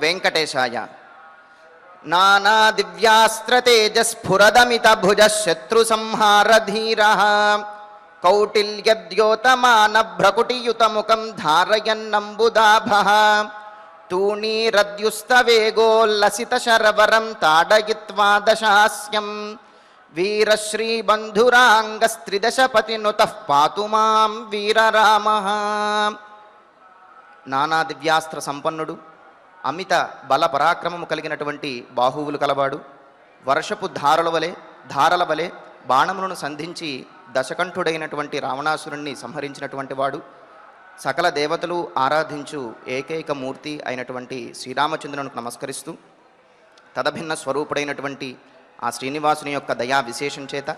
వెంకటేశాయ. నానా దివ్యాస్త్ర తేజస్ఫురదమిత భుజ శత్రు సంహార ధీర కౌటిల్యద్యోతమాన భ్రకుటియుతముఖం ధారయన్నంబుదాభ తూణీరద్యుస్తవేగోల్లసిత శరవరం తాడయిత్వా దశాస్యం వీరశ్రీబంధురాంగస్త్రిదశపతినుతః పాతు మాం వీరరామః. నానా దివ్యాస్త్ర సంపన్నుడు, అమిత బల పరాక్రమము కలిగినటువంటి బాహువులు కలవాడు, వర్షపు ధారల వలె బాణములను సంధించి దశకంఠుడైనటువంటి రావణాసురుణ్ణి సంహరించినటువంటి వాడు, సకల దేవతలు ఆరాధించు ఏకైక మూర్తి అయినటువంటి శ్రీరామచంద్రునికి నమస్కరిస్తూ తదభిన్న స్వరూపుడైనటువంటి ఆ శ్రీనివాసుని యొక్క దయా విశేషం చేత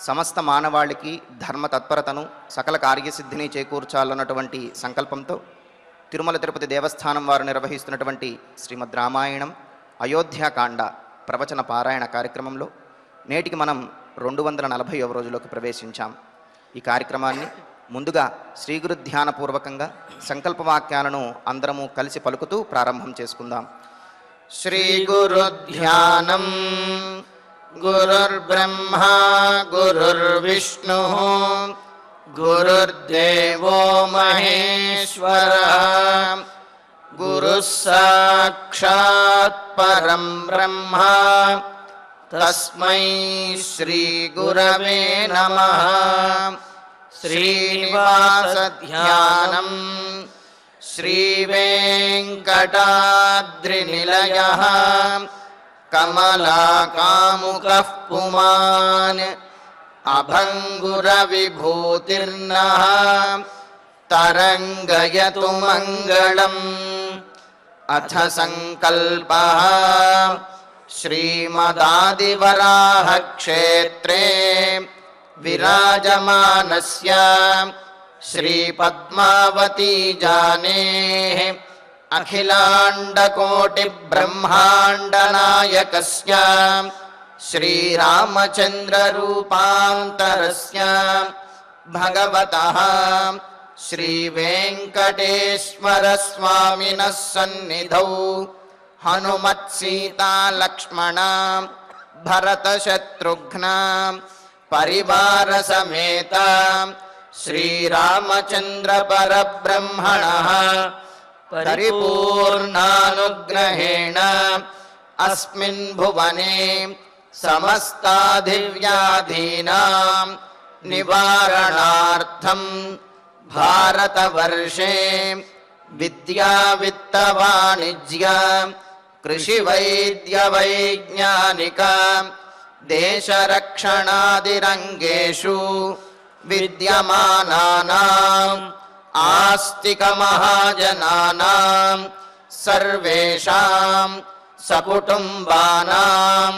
సమస్త మానవాళికి ధర్మ తత్పరతను సకల కార్యసిద్ధిని చేకూర్చాలన్నటువంటి సంకల్పంతో తిరుమల తిరుపతి దేవస్థానం వారు నిర్వహిస్తున్నటువంటి శ్రీమద్ రామాయణం అయోధ్యాకాండ ప్రవచన పారాయణ కార్యక్రమంలో నేటికి మనం 240వ రోజులోకి ప్రవేశించాం. ఈ కార్యక్రమాన్ని ముందుగా శ్రీగురు ధ్యానపూర్వకంగా సంకల్పవాక్యాలను అందరము కలిసి పలుకుతూ ప్రారంభం చేసుకుందాం. శ్రీగురు ధ్యానం. గురుర్బ్రహ్మా గురుర్విష్ణు గురుర్దేవో మహేశ్వరః గురుః సాక్షాత్ పరం బ్రహ్మ తస్మై శ్రీ గురవే నమః. శ్రీనివాస ధ్యానం. శ్రీవేంకటాద్రినిలయః కమలాకాముకః పుమాన్ అభంగురవిభూతిర్నః తరంగయతు మంగళం. అథ సంకల్పః. శ్రీమదాదివరాహక్షేత్రే విరాజమానస్య శ్రీపద్మావతీ జానేః అఖిలాండకోటిబ్రహ్మాండనాయకస్య శ్రీరామచంద్రరూపాంతరస్య భగవతః శ్రీవేంకటేశ్వరస్వామినः సన్నిధౌ హనుమత్సీతాలక్ష్మణ భరతశత్రుఘ్న పరివారసమేత శ్రీరామచంద్ర పరబ్రహ్మణః పరిపూర్ణానుగ్రహేణ అస్మిన్ భువనే సమస్తాధివ్యాధీనాం నివారణార్థం భారతవర్షే విద్యా విత్త వాణిజ్య కృషి వైద్య వైజ్ఞానిక దేశరక్షణాదిరంగేషు విద్యమానానాం ఆస్తిక మహాజనానాం సర్వేషాం సకుటుంబానాం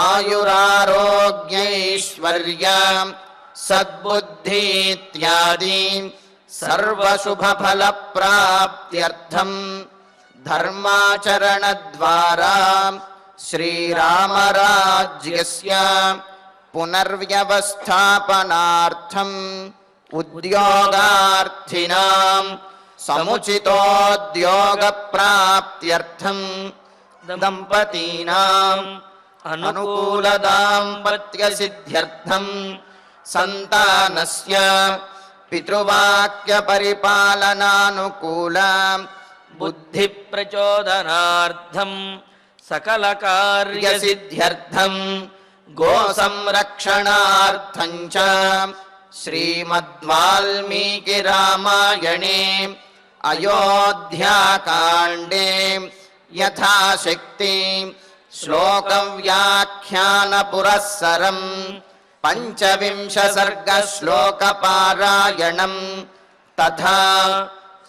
ఆయురారోగ్యైశ్వర్య సద్బుద్ధి ఇత్యాది సర్వశుభఫలప్రాప్త్యర్థం ధర్మాచరణద్వారా శ్రీరామరాజ్యస్య పునర్వ్యవస్థాపనార్థం ఉద్యోగార్థినాం సముచితోద్యోగప్రాప్త్యర్థం దంపతీనాం అనుకూలదాంపత్యసిద్ధ్యర్థం సంతానస్య పితృవాక్యపరిపాలనానుకూల బుద్ధి ప్రచోదనార్థం సకల కార్యసిద్ధ్యర్థం గో సంరక్షణార్థం చ శ్రీమద్వాల్మీకి రామాయణే అయోధ్యాకాండే యథాశక్తి శ్లోకవ్యాఖ్యాన పురస్సరం పంచవింశ సర్గ శ్లోక పారాయణం తథా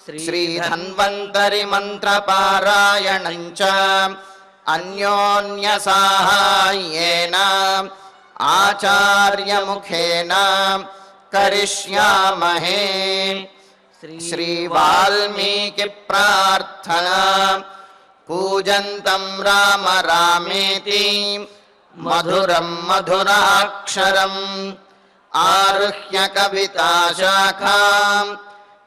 శ్రీధన్వంతరి మంత్ర పారాయణం చ అన్యోన్య సాహాయ్యేన ఆచార్య ముఖేన కరిష్యామహే. శ్రీ వాల్మీకి ప్రార్థనా. కూజంతం రామ రామేతి మధురం మధురాక్షరం ఆరుహ్య కవితాశాఖాం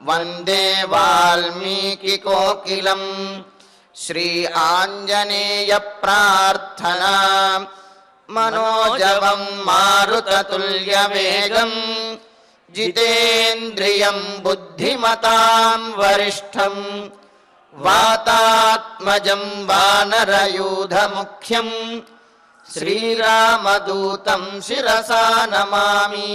వందే వాల్మీకి కోకిలం. శ్రీ ఆంజనేయ ప్రార్థనా మనోజవం మారుతతుల్యవేగం జితేంద్రియం బుద్ధిమతాం వరిష్టం వాతాత్మజం వానరయూధముఖ్యం శ్రీరామదూతం శిరసా నమామి.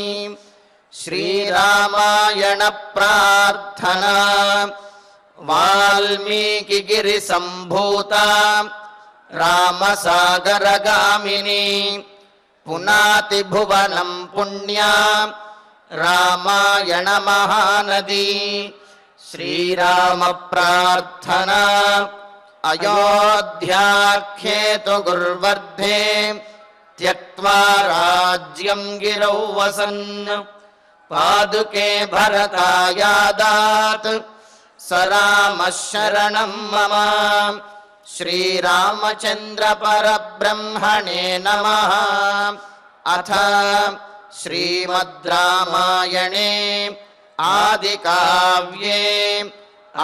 శ్రీరామాయణ ప్రార్థనా వాల్మీకిగిరి సంభూత రామసాగరగామిని పునాతి భువనం పుణ్యా రామాయణ మహానది. శ్రీరామ ప్రార్థనా అయోధ్యాఖ్యేతు గుర్వర్ధే త్యక్త్వా రాజ్యం గిరౌ వసన్ పాదుకే భరతాయాదాత్ స రామః శరణం మమ. శ్రీరామచంద్ర పరబ్రహ్మణే నమః. అథ శ్రీమద్ రామాయణే ఆదికావ్యే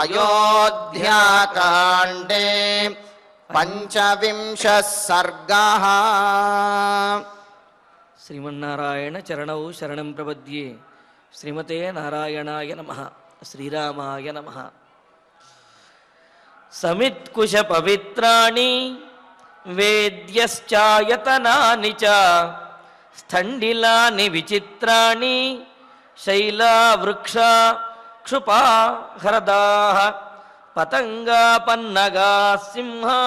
అయోధ్యాకాండే పంచవింశః సర్గః. శ్రీమన్నారాయణ చరణౌ శరణం ప్రపద్యే. శ్రీమతే నారాయణాయ నమః. శ్రీరామాయ నమః. సమిత్కుశ పవిత్రాణి వేద్యశ్చాయతనాని చ స్థండిలాని విచిత్రాణి శైలా వృక్షా క్షుపా హ్రదాః పతంగా పన్నగా సింహా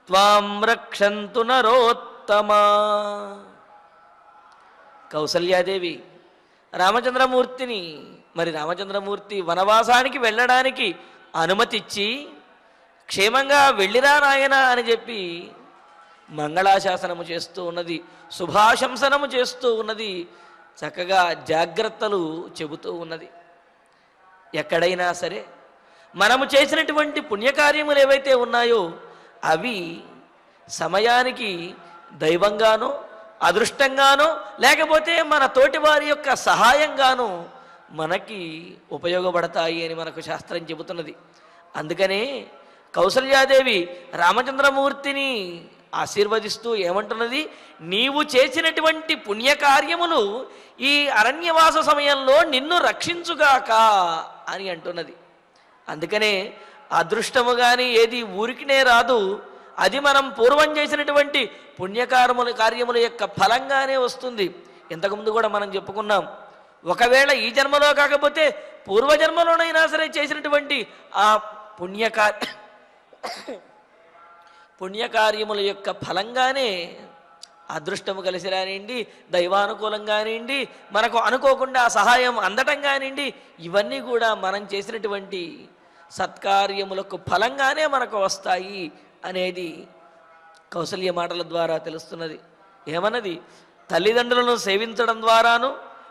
త్వాం రక్షంతు నరోత్తమా. కౌసల్యాదేవి రామచంద్రమూర్తిని రామచంద్రమూర్తి వనవాసానికి వెళ్ళడానికి అనుమతిచ్చి క్షేమంగా వెళ్ళిరా నాయన అని చెప్పి మంగళాశాసనము చేస్తూ ఉన్నది, శుభాశంసనము చేస్తూ ఉన్నది, చక్కగా జాగ్రత్తలు చెబుతూ ఉన్నది. ఎక్కడైనా సరే మనము చేసినటువంటి పుణ్యకార్యములు ఏవైతే ఉన్నాయో అవి సమయానికి దైవంగానో అదృష్టంగానో లేకపోతే మన తోటి వారి యొక్క సహాయంగానో మనకి ఉపయోగపడతాయి అని మనకు శాస్త్రం చెబుతున్నది. అందుకనే కౌసల్యాదేవి రామచంద్రమూర్తిని ఆశీర్వదిస్తూ ఏమంటున్నది, నీవు చేసినటువంటి పుణ్యకార్యములు ఈ అరణ్యవాస సమయంలో నిన్ను రక్షించుగాక అని అంటున్నది. అందుకనే అదృష్టము కానీ ఏది ఊరికినే రాదు, అది మనం పూర్వం చేసినటువంటి కార్యముల యొక్క ఫలంగానే వస్తుంది. ఇంతకుముందు కూడా మనం చెప్పుకున్నాం, ఒకవేళ ఈ జన్మలో కాకపోతే పూర్వజన్మలోనైనా సరే చేసినటువంటి ఆ పుణ్యకార్యముల యొక్క ఫలంగానే అదృష్టము కలిసి రానివ్వండి, దైవానుకూలం కానివ్వండి, మనకు అనుకోకుండా సహాయం అందటం కానివ్వండి, ఇవన్నీ కూడా మనం చేసినటువంటి సత్కార్యములకు ఫలంగానే మనకు వస్తాయి అనేది కౌసల్య మాటల ద్వారా తెలుస్తున్నది. ఏమన్నది, తల్లిదండ్రులను సేవించడం ద్వారాను,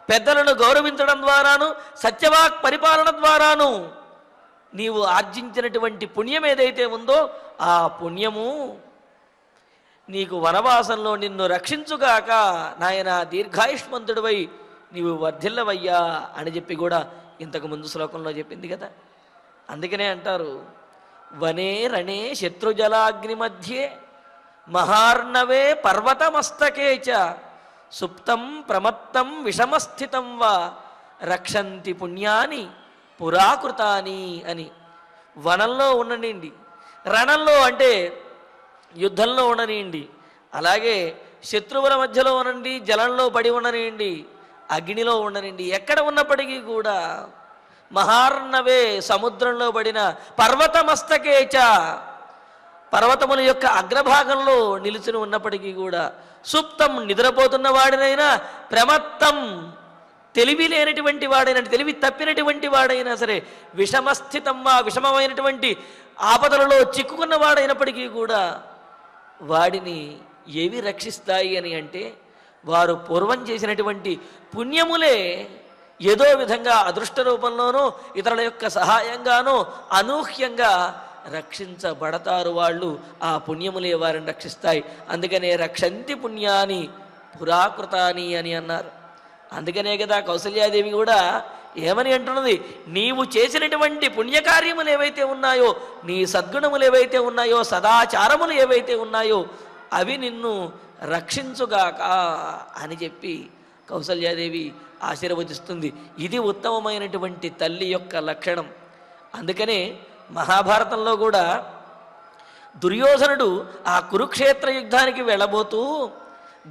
పెద్దలను గౌరవించడం ద్వారాను, సత్యవాక్ పరిపాలన ద్వారాను నీవు ఆర్జించినటువంటి పుణ్యం ఏదైతే ఉందో ఆ పుణ్యము నీకు వనవాసంలో నిన్ను రక్షించుగాక నాయన, దీర్ఘాయుష్మంతుడివై నీవు వర్ధిల్లవయ్యా అని చెప్పి కూడా ఇంతకు ముందు శ్లోకంలో చెప్పింది కదా. అందుకనే అంటారు, వనే రణే శత్రుజలాగ్ని మధ్యే మహార్ణవే పర్వతమస్తకే చ సుప్తం ప్రమత్తం విషమస్థితం వా రక్షంతి పుణ్యాని పురాకృతాని అని. వనంలో ఉండనివ్వండి, రణంలో అంటే యుద్ధంలో ఉండనివ్వండి, అలాగే శత్రువుల మధ్యలో ఉండండి, జలంలో పడి ఉండనివ్వండి, అగ్నిలో ఉండనివ్వండి, ఎక్కడ ఉన్నప్పటికీ కూడా మహార్ణవే సముద్రంలో పడిన పర్వతమస్తకేచ పర్వతముల యొక్క అగ్రభాగంలో నిలుచుని ఉన్నప్పటికీ కూడా సుప్తం నిద్రపోతున్న వాడినైనా, ప్రమత్తం తెలివి లేనటువంటి వాడైనా, తెలివి తప్పినటువంటి వాడైనా సరే, విషమస్థితం విషమమైనటువంటి ఆపదలలో చిక్కుకున్న వాడైనప్పటికీ కూడా వాడిని ఏవి రక్షిస్తాయి అని అంటే వారు పూర్వం చేసినటువంటి పుణ్యములే ఏదో విధంగా అదృష్ట రూపంలోనూ ఇతరుల యొక్క సహాయంగానూ అనూహ్యంగా రక్షించబడతారు. వాళ్ళు ఆ పుణ్యములే వారిని రక్షిస్తాయి. అందుకనే రక్షంతి పుణ్యాని పురాకృతాని అని అన్నారు. అందుకనే కదా కౌసల్యాదేవి కూడా ఏమని అంటున్నది? నీవు చేసినటువంటి పుణ్యకార్యములు ఏవైతే ఉన్నాయో, నీ సద్గుణములు ఏవైతే ఉన్నాయో, సదాచారములు ఏవైతే ఉన్నాయో అవి నిన్ను రక్షించుగాక అని చెప్పి కౌసల్యాదేవి ఆశీర్వదిస్తుంది. ఇది ఉత్తమమైనటువంటి తల్లి యొక్క లక్షణం. అందుకనే మహాభారతంలో కూడా దుర్యోధనుడు ఆ కురుక్షేత్ర యుద్ధానికి వెళ్ళబోతూ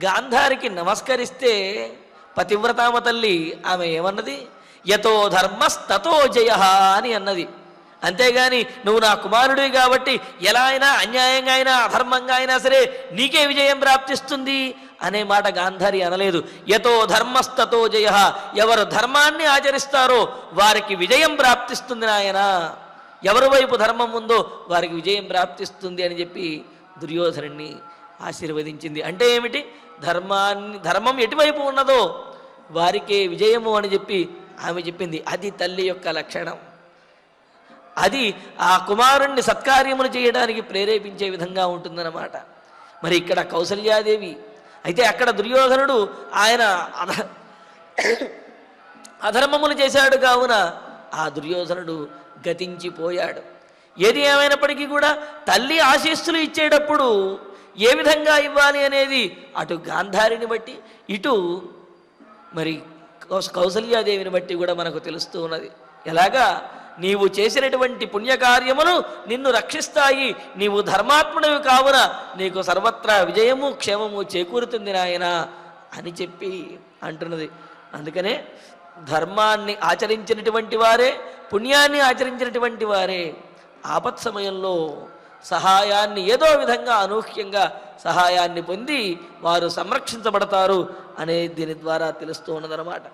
గాంధారికి నమస్కరిస్తే పతివ్రతామ తల్లి ఆమె ఏమన్నది? యతో ధర్మస్తతో జయ అని అన్నది. అంతేగాని నువ్వు నా కుమారుడివి కాబట్టి ఎలా అయినా అన్యాయంగా అయినా అధర్మంగా అయినా సరే నీకే విజయం ప్రాప్తిస్తుంది అనే మాట గాంధారి అనలేదు. యతో ధర్మస్తతో జయ, ఎవరు ధర్మాన్ని ఆచరిస్తారో వారికి విజయం ప్రాప్తిస్తుంది నాయన, ఎవరి వైపు ధర్మం ఉందో వారికి విజయం ప్రాప్తిస్తుంది అని చెప్పి దుర్యోధనుడిని ఆశీర్వదించింది. అంటే ఏమిటి? ధర్మం ఎటువైపు ఉన్నదో వారికే విజయము అని చెప్పి ఆమె చెప్పింది. అది తల్లి యొక్క లక్షణం. అది ఆ కుమారుణ్ణి సత్కార్యములు చేయడానికి ప్రేరేపించే విధంగా ఉంటుందన్నమాట. మరి ఇక్కడ కౌసల్యాదేవి అయితే అక్కడ దుర్యోధనుడు ఆయన అధర్మములు చేశాడు కావున ఆ దుర్యోధనుడు గతించిపోయాడు. ఏది ఏమైనప్పటికీ కూడా తల్లి ఆశీస్సులు ఇచ్చేటప్పుడు ఏ విధంగా ఇవ్వాలి అనేది అటు గాంధారిని బట్టి ఇటు మరి కౌసల్యాదేవిని బట్టి కూడా మనకు తెలుస్తూ ఉన్నది. ఎలాగా నీవు చేసినటువంటి పుణ్యకార్యములు నిన్ను రక్షిస్తాయి, నీవు ధర్మాత్ముడివి కావున నీకు సర్వత్రా విజయము క్షేమము చేకూరుతుంది నాయన అని చెప్పి అంటున్నది. అందుకనే ధర్మాన్ని ఆచరించినటువంటి వారే, పుణ్యాన్ని ఆచరించినటువంటి వారే ఆపత్ సమయంలో సహాయాన్ని ఏదో విధంగా అనూహ్యంగా సహాయాన్ని పొంది వారు సంరక్షించబడతారు అనే దీని ద్వారా తెలుస్తూ ఉన్నదన్నమాట.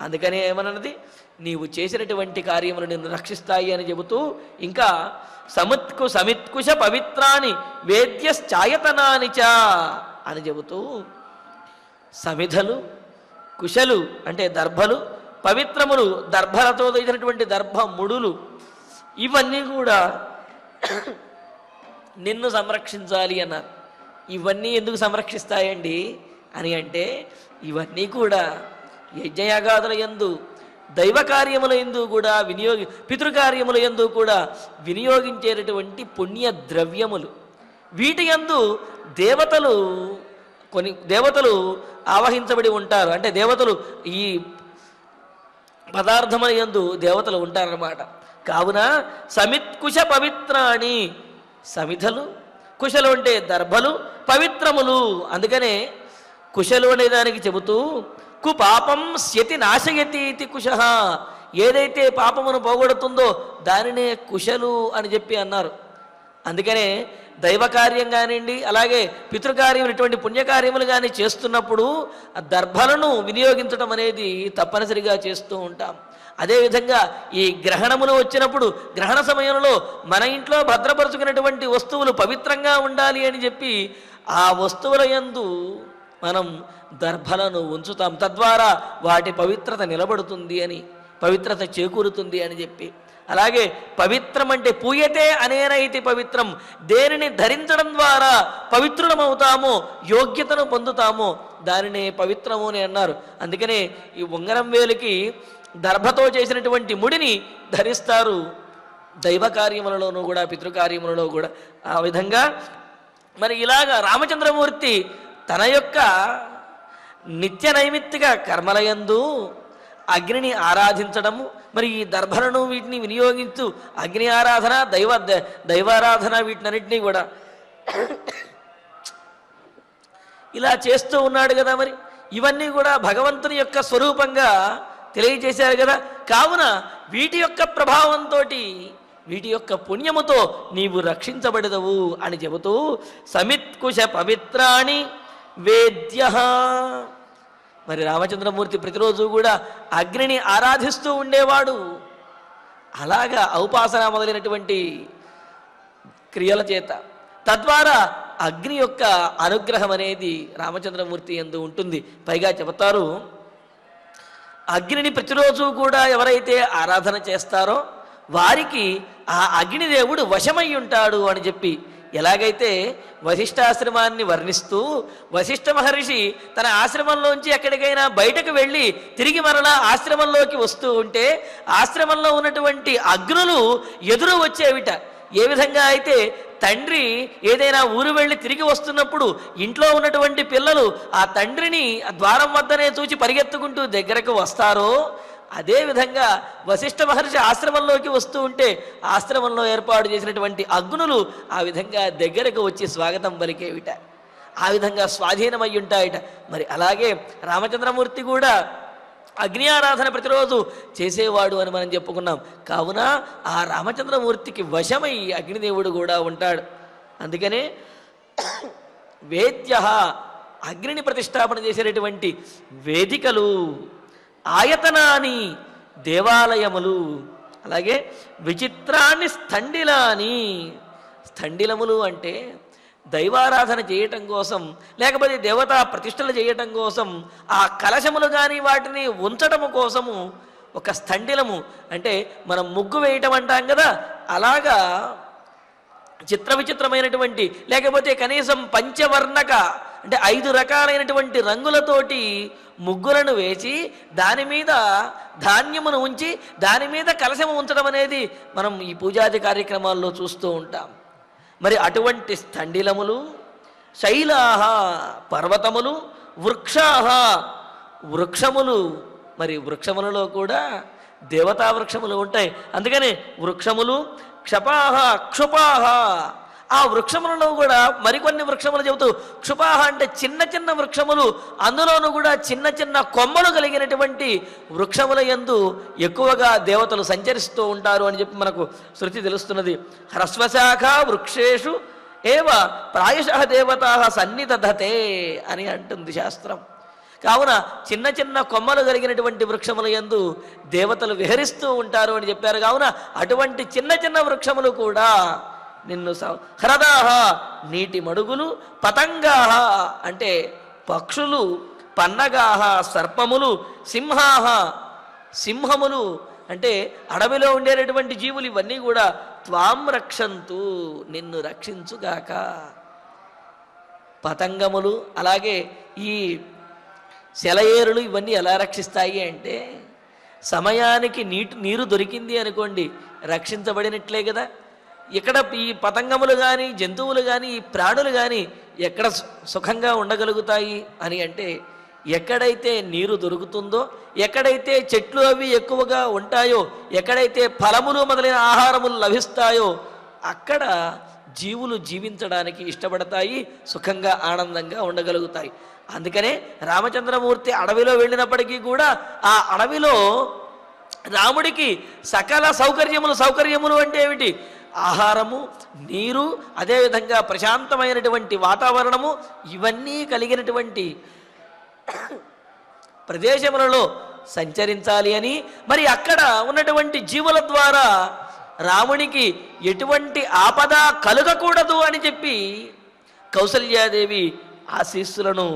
అందుకనే ఏమన్నది? నీవు చేసినటువంటి కార్యములు నిన్ను రక్షిస్తాయి అని చెబుతూ ఇంకా సమిత్కుశ పవిత్రాని వేద్యశ్చాయతనాని చ అని చెబుతూ సమిధలు, కుశలు అంటే దర్భలు, పవిత్రములు దర్భలతో చేసినటువంటి దర్భ ముడులు, ఇవన్నీ కూడా నిన్ను సంరక్షించాలి అన్నారు. ఇవన్నీ ఎందుకు సంరక్షిస్తాయండి అని అంటే ఇవన్నీ కూడా యజ్ఞయాగాదుల యందు, దైవ కార్యముల యందు కూడా పితృకార్యముల యందు కూడా వినియోగించేటటువంటి పుణ్య ద్రవ్యములు. వీటి యందు కొన్ని దేవతలు ఆవహించబడి ఉంటారు. అంటే దేవతలు ఈ పదార్థముల యందు దేవతలు ఉంటారన్నమాట. కావున సమిత్కుశ పవిత్రాణి, సమిధలు, కుశలు అంటే దర్భలు, పవిత్రములు. అందుకనే కుశలు అనే దానికి చెబుతూ కు పాపం స్యతి నాశయతి ఇది కుశ, ఏదైతే పాపమును పోగొడుతుందో దానినే కుశలు అని చెప్పి అన్నారు. అందుకనే దైవకార్యం కానివ్వండి, అలాగే పితృకార్యం ఇటువంటి పుణ్యకార్యములు కానీ చేస్తున్నప్పుడు ఆ దర్భలను వినియోగించడం అనేది తప్పనిసరిగా చేస్తూ ఉంటాం. అదేవిధంగా ఈ గ్రహణములు వచ్చినప్పుడు గ్రహణ సమయంలో మన ఇంట్లో భద్రపరుచుకున్నటువంటి వస్తువులు పవిత్రంగా ఉండాలి అని చెప్పి ఆ వస్తువుల యందు మనం దర్భలను ఉంచుతాం. తద్వారా వాటి పవిత్రత నిలబడుతుంది అని, పవిత్రత చేకూరుతుంది అని చెప్పి. అలాగే పవిత్రం అంటే పూయతే అనేనైతి పవిత్రం, దేనిని ధరించడం ద్వారా పవిత్రులమవుతామో, యోగ్యతను పొందుతామో దానినే పవిత్రము అని అన్నారు. అందుకనే ఈ ఉంగరం వేలికి దర్భతో చేసినటువంటి ముడిని ధరిస్తారు దైవ కార్యములలోనూ కూడా పితృకార్యములలో కూడా. ఆ విధంగా మరి ఇలాగా రామచంద్రమూర్తి తన యొక్క నిత్య నైమిత్తిక కర్మలయందు అగ్నిని ఆరాధించడము, మరి ఈ దర్భలను వీటిని వినియోగించు అగ్ని ఆరాధన, దైవారాధన వీటినన్నింటినీ కూడా ఇలా చేస్తూ ఉన్నాడు కదా. మరి ఇవన్నీ కూడా భగవంతుని యొక్క స్వరూపంగా తెలియజేశారు కదా. కావున వీటి యొక్క ప్రభావంతో, వీటి యొక్క పుణ్యముతో నీవు రక్షించబడదవు అని చెబుతూ సమిత్కుశ పవిత్రాణి వేద్య. మరి రామచంద్రమూర్తి ప్రతిరోజు కూడా అగ్నిని ఆరాధిస్తూ ఉండేవాడు. అలాగా ఔపాసన మొదలైనటువంటి క్రియల చేత తద్వారా అగ్ని యొక్క అనుగ్రహం అనేది రామచంద్రమూర్తి యందు ఉంటుంది. పైగా చెబుతారు, అగ్నిని ప్రతిరోజు కూడా ఎవరైతే ఆరాధన చేస్తారో వారికి ఆ అగ్నిదేవుడు వశమై ఉంటాడు అని చెప్పి. ఎలాగైతే వశిష్ఠాశ్రమాన్ని వర్ణిస్తూ వశిష్ఠ మహర్షి తన ఆశ్రమంలోంచి ఎక్కడికైనా బయటకు వెళ్ళి తిరిగి మరలా ఆశ్రమంలోకి వస్తూ ఉంటే ఆశ్రమంలో ఉన్నటువంటి అగ్నులు ఎదురు వచ్చేవిట. ఏ విధంగా అయితే తండ్రి ఏదైనా ఊరు వెళ్ళి తిరిగి వస్తున్నప్పుడు ఇంట్లో ఉన్నటువంటి పిల్లలు ఆ తండ్రిని ఆ ద్వారం వద్దనే చూచి పరిగెత్తుకుంటూ దగ్గరకు వస్తారో, అదేవిధంగా వశిష్ఠ మహర్షి ఆశ్రమంలోకి వస్తూ ఉంటే ఆశ్రమంలో ఏర్పాటు చేసినటువంటి అగ్నులు ఆ విధంగా దగ్గరకు వచ్చి స్వాగతం పలికేవిట. ఆ విధంగా స్వాధీనమై ఉంటాయిట. మరి అలాగే రామచంద్రమూర్తి కూడా అగ్ని ఆరాధన ప్రతిరోజు చేసేవాడు అని మనం చెప్పుకున్నాం. కావున ఆ రామచంద్రమూర్తికి వశమై అగ్నిదేవుడు కూడా ఉంటాడు. అందుకనే వేద్య అగ్నిని ప్రతిష్టాపన చేసేటటువంటి వేదికలు, ఆయతనాని దేవాలయములు, అలాగే విచిత్రాన్ని స్థండిలాని. స్థండిలములు అంటే దైవారాధన చేయటం కోసం, లేకపోతే దేవతా ప్రతిష్టలు చేయటం కోసం, ఆ కలశములు కానీ వాటిని ఉంచటము కోసము ఒక స్థండిలము అంటే మనం ముగ్గు వేయటం అంటాం కదా, అలాగా చిత్ర విచిత్రమైనటువంటి, లేకపోతే కనీసం పంచవర్ణక అంటే 5 రకాలైనటువంటి రంగులతోటి ముగ్గులను వేసి దాని మీద ధాన్యమును ఉంచి దాని మీద కలశము ఉంచడం అనేది మనం ఈ పూజాది కార్యక్రమాల్లో చూస్తూ ఉంటాం. మరి అటువంటి స్థండిలములు, శైలాహ పర్వతములు, వృక్షాహ వృక్షములు. మరి వృక్షములలో కూడా దేవతా వృక్షములు ఉంటాయి. అందుకని వృక్షములు, క్షపాహ క్షుపాహ. ఆ వృక్షములలో కూడా మరికొన్ని వృక్షములు చెబుతూ, క్షుపాహ అంటే చిన్న చిన్న వృక్షములు, అందులోనూ కూడా చిన్న చిన్న కొమ్మలు కలిగినటువంటి వృక్షముల యందు ఎక్కువగా దేవతలు సంచరిస్తూ ఉంటారు అని చెప్పి మనకు శృతి తెలుస్తున్నది. హ్రస్వశాఖ వృక్షేషు ఏవ ప్రాయశః దేవతా సన్నిదధతే అని అంటుంది శాస్త్రం. కావున చిన్న చిన్న కొమ్మలు కలిగినటువంటి వృక్షముల యందు దేవతలు విహరిస్తూ ఉంటారు అని చెప్పారు. కావున అటువంటి చిన్న చిన్న వృక్షములు కూడా నిన్ను హ్రదాహ నీటి మడుగులు, పతంగాహ అంటే పక్షులు, పన్నగాహ సర్పములు, సింహాహ సింహములు అంటే అడవిలో ఉండేటటువంటి జీవులు, ఇవన్నీ కూడా త్వాం రక్షంతు నిన్ను రక్షించుగాక. పతంగములు అలాగే ఈ సెలయేరులు ఇవన్నీ ఎలా రక్షిస్తాయి అంటే, సమయానికి నీరు దొరికింది అనుకోండి రక్షించబడినట్లే కదా. ఇక్కడ ఈ పతంగములు కానీ జంతువులు కానీ ఈ ప్రాణులు కానీ ఎక్కడ సుఖంగా ఉండగలుగుతాయి అని అంటే, ఎక్కడైతే నీరు దొరుకుతుందో, ఎక్కడైతే చెట్లు అవి ఎక్కువగా ఉంటాయో, ఎక్కడైతే ఫలములు మొదలైన ఆహారములు లభిస్తాయో అక్కడ జీవులు జీవించడానికి ఇష్టపడతాయి, సుఖంగా ఆనందంగా ఉండగలుగుతాయి. అందుకనే రామచంద్రమూర్తి అడవిలో వెళ్ళినప్పటికీ కూడా ఆ అడవిలో రాముడికి సకల సౌకర్యములు అంటే ఏమిటి? ఆహారము, నీరు, అదేవిధంగా ప్రశాంతమైనటువంటి వాతావరణము, ఇవన్నీ కలిగినటువంటి ప్రదేశములలో సంచరించాలి అని, మరి అక్కడ ఉన్నటువంటి జీవుల ద్వారా రామునికి ఎటువంటి ఆపద కలుగకూడదు అని చెప్పి కౌసల్యాదేవి ఆశీస్సులను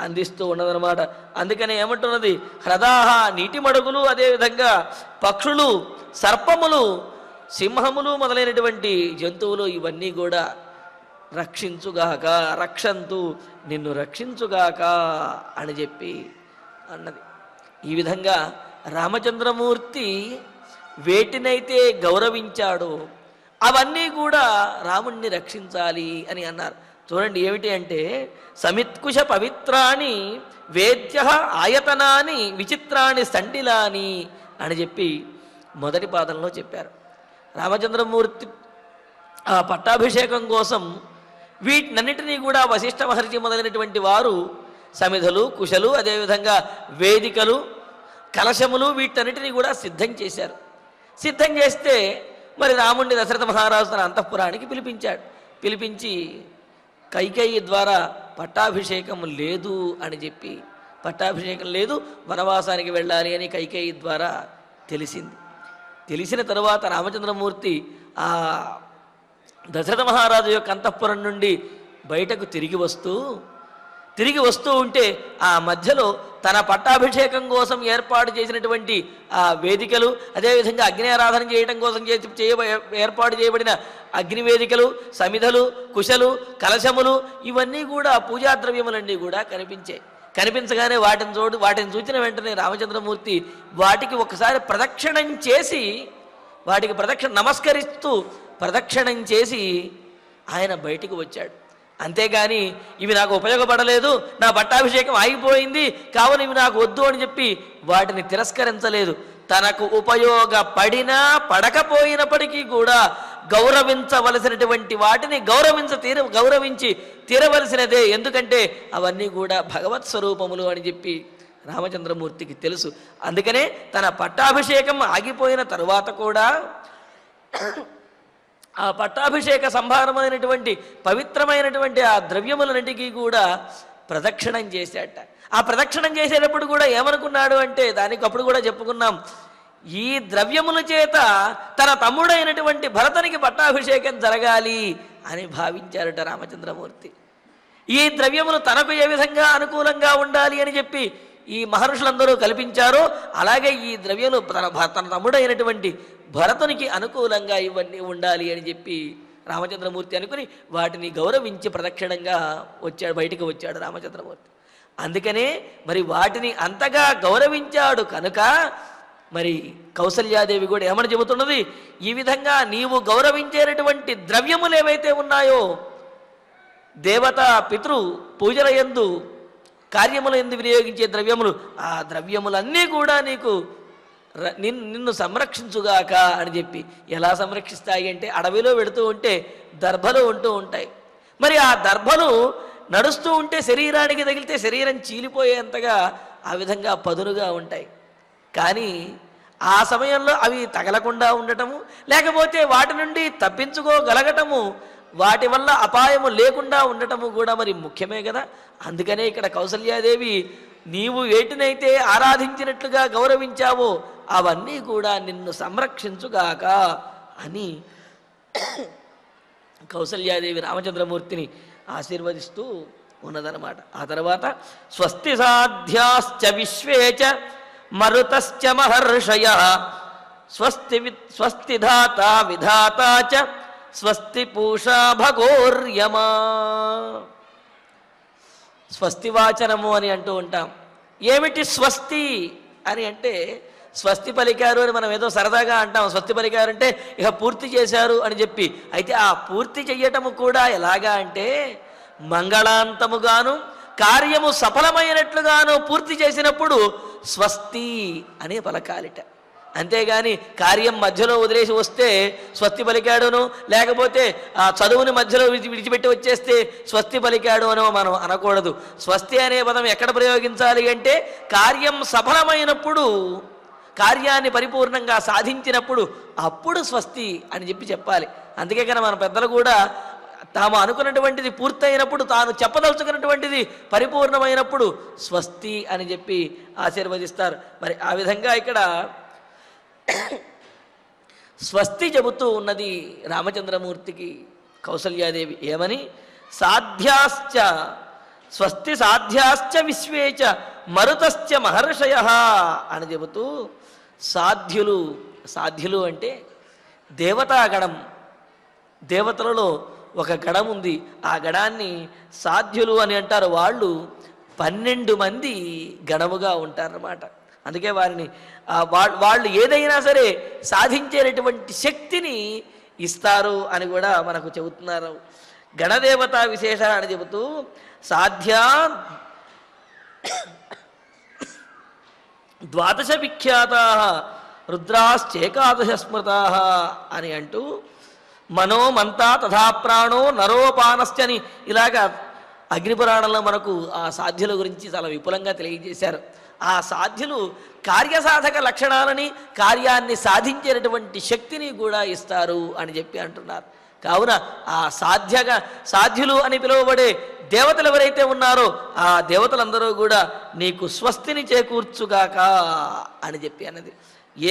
అందిస్తూ ఉన్నదన్నమాట. అందుకనే ఏమంటున్నది? హ్రదాహ నీటి మడుగులు, అదేవిధంగా పక్షులు, సర్పములు, సింహములు మొదలైనటువంటి జంతువులు ఇవన్నీ కూడా రక్షించుగాక, రక్షంతు నిన్ను రక్షించుగాక అని చెప్పి అన్నది. ఈ విధంగా రామచంద్రమూర్తి వేటినైతే గౌరవించాడో అవన్నీ కూడా రాముణ్ణి రక్షించాలి అని అన్నారు. చూడండి ఏమిటి అంటే, సమిత్కుశ పవిత్రాణి వేద్య ఆయతనాని విచిత్రాణి సండిలాని అని చెప్పి మొదటి పాదంలో చెప్పారు. రామచంద్రమూర్తి ఆ పట్టాభిషేకం కోసం వీటినన్నిటినీ కూడా వశిష్ఠ మహర్షి మొదలైనటువంటి వారు సమిధలు, కుశలు, అదేవిధంగా వేదికలు, కలశములు వీటన్నిటినీ కూడా సిద్ధం చేశారు. సిద్ధం చేస్తే మరి రాముణ్ణి దశరథ మహారాజు తన అంతఃపురానికి పిలిపించాడు. పిలిపించి కైకేయి ద్వారా పట్టాభిషేకం లేదు అని చెప్పి, పట్టాభిషేకం లేదు, వనవాసానికి వెళ్ళాలి అని కైకేయి ద్వారా తెలిసింది. తెలిసిన తరువాత రామచంద్రమూర్తి ఆ దశరథ మహారాజు యొక్క అంతఃపురం నుండి బయటకు తిరిగి వస్తూ తిరిగి వస్తూ ఉంటే ఆ మధ్యలో తన పట్టాభిషేకం కోసం ఏర్పాటు చేసినటువంటి ఆ వేదికలు, అదేవిధంగా అగ్ని ఆరాధన చేయడం కోసం ఏర్పాటు చేయబడిన అగ్ని వేదికలు, సమిధలు, కుశలు, కలశములు ఇవన్నీ కూడా పూజా ద్రవ్యములన్నీ కూడా కనిపించాయి. కనిపించగానే వాటిని చూచిన వెంటనే రామచంద్రమూర్తి వాటికి ఒకసారి ప్రదక్షిణం చేసి, వాటికి నమస్కరిస్తూ ప్రదక్షిణం చేసి ఆయన బయటికి వచ్చాడు. అంతేగాని ఇవి నాకు ఉపయోగపడలేదు, నా పట్టాభిషేకం ఆగిపోయింది కావున ఇవి నాకు వద్దు అని చెప్పి వాటిని తిరస్కరించలేదు. తనకు ఉపయోగపడినా పడకపోయినప్పటికీ కూడా గౌరవించవలసినటువంటి వాటిని గౌరవించి తీరవలసినదే. ఎందుకంటే అవన్నీ కూడా భగవత్ స్వరూపములు అని చెప్పి రామచంద్రమూర్తికి తెలుసు. అందుకనే తన పట్టాభిషేకం ఆగిపోయిన తరువాత కూడా ఆ పట్టాభిషేక సంభారమైనటువంటి పవిత్రమైనటువంటి ఆ ద్రవ్యములన్నిటికీ కూడా ప్రదక్షిణం చేశాట. ఆ ప్రదక్షిణం చేసేటప్పుడు కూడా ఏమనుకున్నాడు అంటే, దానికి అప్పుడు కూడా చెప్పుకున్నాం, ఈ ద్రవ్యముల చేత తన తమ్ముడైనటువంటి భరతునికి పట్టాభిషేకం జరగాలి అని భావించారట రామచంద్రమూర్తి. ఈ ద్రవ్యములు తనకు ఏ విధంగా అనుకూలంగా ఉండాలి అని చెప్పి ఈ మహర్షులందరూ కల్పించారో అలాగే ఈ ద్రవ్యములు తన తమ్ముడైనటువంటి భరతునికి అనుకూలంగా ఇవన్నీ ఉండాలి అని చెప్పి రామచంద్రమూర్తి అనుకుని వాటిని గౌరవించి ప్రదక్షిణంగా బయటికి వచ్చాడు రామచంద్రమూర్తి. అందుకనే మరి వాటిని అంతగా గౌరవించాడు కనుక మరి కౌసల్యాదేవి కూడా ఏమని చెబుతున్నది, ఈ విధంగా నీవు గౌరవించేటటువంటి ద్రవ్యములు ఏవైతే ఉన్నాయో, దేవత పితృ పూజల యందు కార్యముల యందు వినియోగించే ద్రవ్యములు, ఆ ద్రవ్యములన్నీ కూడా నీకు నిన్ను సంరక్షించుగాక అని చెప్పి. ఎలా సంరక్షిస్తాయి అంటే, అడవిలో వెడుతూ ఉంటే దర్భలు ఉంటూ ఉంటాయి. మరి ఆ దర్భలు నడుస్తూ ఉంటే శరీరానికి తగిలితే శరీరం చీలిపోయేంతగా ఆ విధంగా పదునుగా ఉంటాయి. కానీ ఆ సమయంలో అవి తగలకుండా ఉండటము, లేకపోతే వాటి నుండి తప్పించుకోగలగటము, వాటి వల్ల అపాయము లేకుండా ఉండటము కూడా మరి ముఖ్యమే కదా. అందుకనే ఇక్కడ కౌసల్యాదేవి నీవు వేటినైతే ఆరాధించినట్లుగా గౌరవించావో అవన్నీ కూడా నిన్ను సంరక్షించుగాక అని కౌసల్యాదేవి రామచంద్రమూర్తిని ఆశీర్వదిస్తూ ఉన్నదన్నమాట. ఆ తర్వాత స్వస్తి సాధ్యాశ్చ విశ్వేచ మరుతశ్చ మహర్షయః స్వస్తి ధాత విధాత చ స్వస్తి పూషా భగోర్యమా. స్వస్తి వాచనము అని అంటూ ఉంటాం. ఏమిటి స్వస్తి అని అంటే, స్వస్తి పలికారు అని మనం ఏదో సరదాగా అంటాం. స్వస్తి పలికారు అంటే ఇక పూర్తి చేశారు అని చెప్పి. అయితే ఆ పూర్తి చెయ్యటము కూడా ఎలాగా అంటే, మంగళాంతముగాను కార్యము సఫలమైనట్లుగాను పూర్తి చేసినప్పుడు స్వస్తి అనే పలకాలిట. అంతేగాని కార్యం మధ్యలో వదిలేసి వస్తే స్వస్తి పలికాడును, లేకపోతే ఆ చదువుని మధ్యలో విడిచిపెట్టి వచ్చేస్తే స్వస్తి పలికాడు అనో మనం అనకూడదు. స్వస్తి అనే పదం ఎక్కడ ప్రయోగించాలి అంటే, కార్యం సఫలమైనప్పుడు, కార్యాన్ని పరిపూర్ణంగా సాధించినప్పుడు అప్పుడు స్వస్తి అని చెప్పాలి. అందుకే కన్నా మన పెద్దలు కూడా తాము అనుకున్నటువంటిది పూర్తయినప్పుడు, తాను చెప్పదలుచుకున్నటువంటిది పరిపూర్ణమైనప్పుడు స్వస్తి అని చెప్పి ఆశీర్వదిస్తారు. మరి ఆ విధంగా ఇక్కడ స్వస్తి చెబుతూ ఉన్నది రామచంద్రమూర్తికి కౌసల్యాదేవి. ఏమని? సాధ్యాశ్చ స్వస్తి సాధ్యాశ్చ విశ్వేచ మరుతశ్చ మహర్షయః అని చెబుతూ, సాధ్యులు అంటే దేవతాగణం. దేవతలలో ఒక గణం ఉంది, ఆ గణాన్ని సాధ్యులు అని అంటారు. వాళ్ళు 12 మంది గణముగా ఉంటారన్నమాట. అందుకే వారిని వాళ్ళు ఏదైనా సరే సాధించేటటువంటి శక్తిని ఇస్తారు అని కూడా మనకు చెబుతున్నారు. గణదేవతా విశేష అని చెబుతూ సాధ్యా ద్వాదశ విఖ్యాతా రుద్రాశ్చేకాదశ స్మృతా అని అంటూ, మనోమంతా తథా ప్రాణో నరోపానశ్చ అని ఇలాగా అగ్నిపురాణంలో మనకు ఆ సాధ్యుల గురించి చాలా విపులంగా తెలియజేశారు. ఆ సాధ్యులు కార్యసాధక లక్షణాలని, కార్యాన్ని సాధించేటటువంటి శక్తిని కూడా ఇస్తారు అని చెప్పి అంటున్నారు. కావున ఆ సాధ్యులు అని పిలువబడే దేవతలు ఎవరైతే ఉన్నారో ఆ దేవతలందరూ కూడా నీకు స్వస్తిని చేకూర్చుగాక అని చెప్పి అన్నది.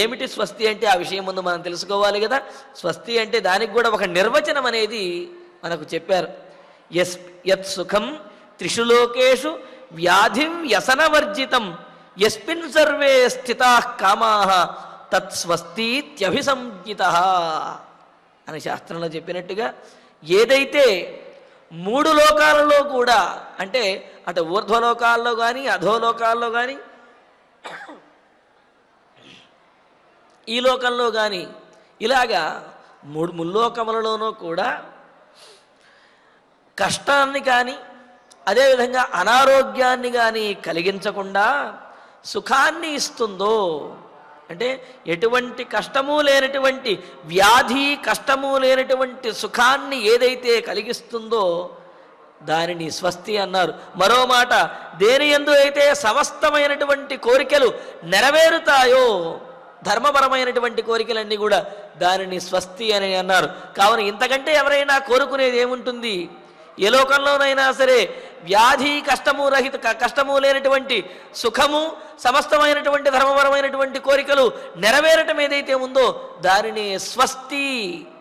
ఏమిటి స్వస్తి అంటే ఆ విషయం ముందు మనం తెలుసుకోవాలి కదా. స్వస్తి అంటే దానికి కూడా ఒక నిర్వచనం అనేది మనకు చెప్పారు. యత్ సుఖం త్రిషు లోకేషు వ్యాధిం వ్యసనవర్జితం యస్మిన్ సర్వే స్థితాః కామాః తత్స్వస్తిత్యభిసంజ్ఞితః అని శాస్త్రంలో చెప్పినట్టుగా ఏదైతే 3 లోకాలలో కూడా అంటే అటు ఊర్ధ్వలోకాల్లో కానీ అధోలోకాల్లో కానీ ఈ లోకంలో కానీ ఇలాగా 3 ముల్లోకములలోనూ కూడా కష్టాన్ని కానీ అదేవిధంగా అనారోగ్యాన్ని కానీ కలిగించకుండా సుఖాన్ని ఇస్తుందో అంటే ఎటువంటి కష్టము లేనటువంటి వ్యాధి కష్టము లేనటువంటి సుఖాన్ని ఏదైతే కలిగిస్తుందో దానిని స్వస్తి అన్నారు. మరో మాట, దేని యందు అయితే సమస్తమైనటువంటి కోరికలు నెరవేరుతాయో ధర్మపరమైనటువంటి కోరికలన్నీ కూడా దానిని స్వస్తి అని అన్నారు. కావున ఇంతకంటే ఎవరైనా కోరుకునేది ఏముంటుంది? ఏ లోకంలోనైనా సరే వ్యాధి కష్టము లేనటువంటి సుఖము సమస్తమైనటువంటి ధర్మపరమైనటువంటి కోరికలు నెరవేరటం ఏదైతే ఉందో దానిని స్వస్తి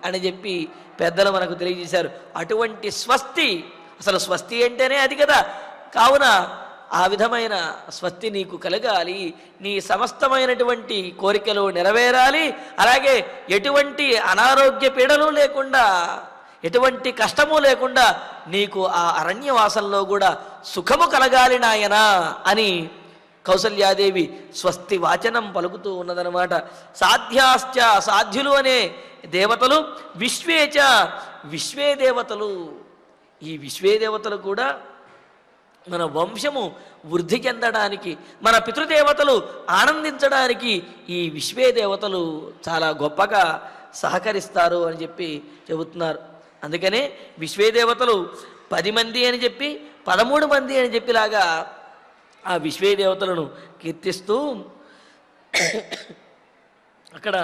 అని చెప్పి పెద్దలు మనకు తెలియజేశారు. అటువంటి స్వస్తి, అసలు స్వస్తి అంటేనే అది కదా. కావున ఆ విధమైన స్వస్తి నీకు కలగాలి, నీ సమస్తమైనటువంటి కోరికలు నెరవేరాలి, అలాగే ఎటువంటి అనారోగ్య పీడలు లేకుండా ఎటువంటి కష్టము లేకుండా నీకు ఆ అరణ్యవాసంలో కూడా సుఖము కలగాలి నాయనా అని కౌసల్యాదేవి స్వస్తి వాచనం పలుకుతూ ఉన్నదనమాట. సాధ్యాశ్చ సాధ్యులు అనే దేవతలు, విశ్వేచ విశ్వే దేవతలు. ఈ విశ్వే దేవతలు కూడా మన వంశము వృద్ధి చెందడానికి, మన పితృదేవతలు ఆనందించడానికి ఈ విశ్వే దేవతలు చాలా గొప్పగా సహకరిస్తారు అని చెప్పి చెబుతున్నారు. అందుకనే విశ్వే దేవతలు 10 మంది అని చెప్పి 13 మంది అని చెప్పిలాగా ఆ విశ్వే దేవతలను కీర్తిస్తూ అక్కడ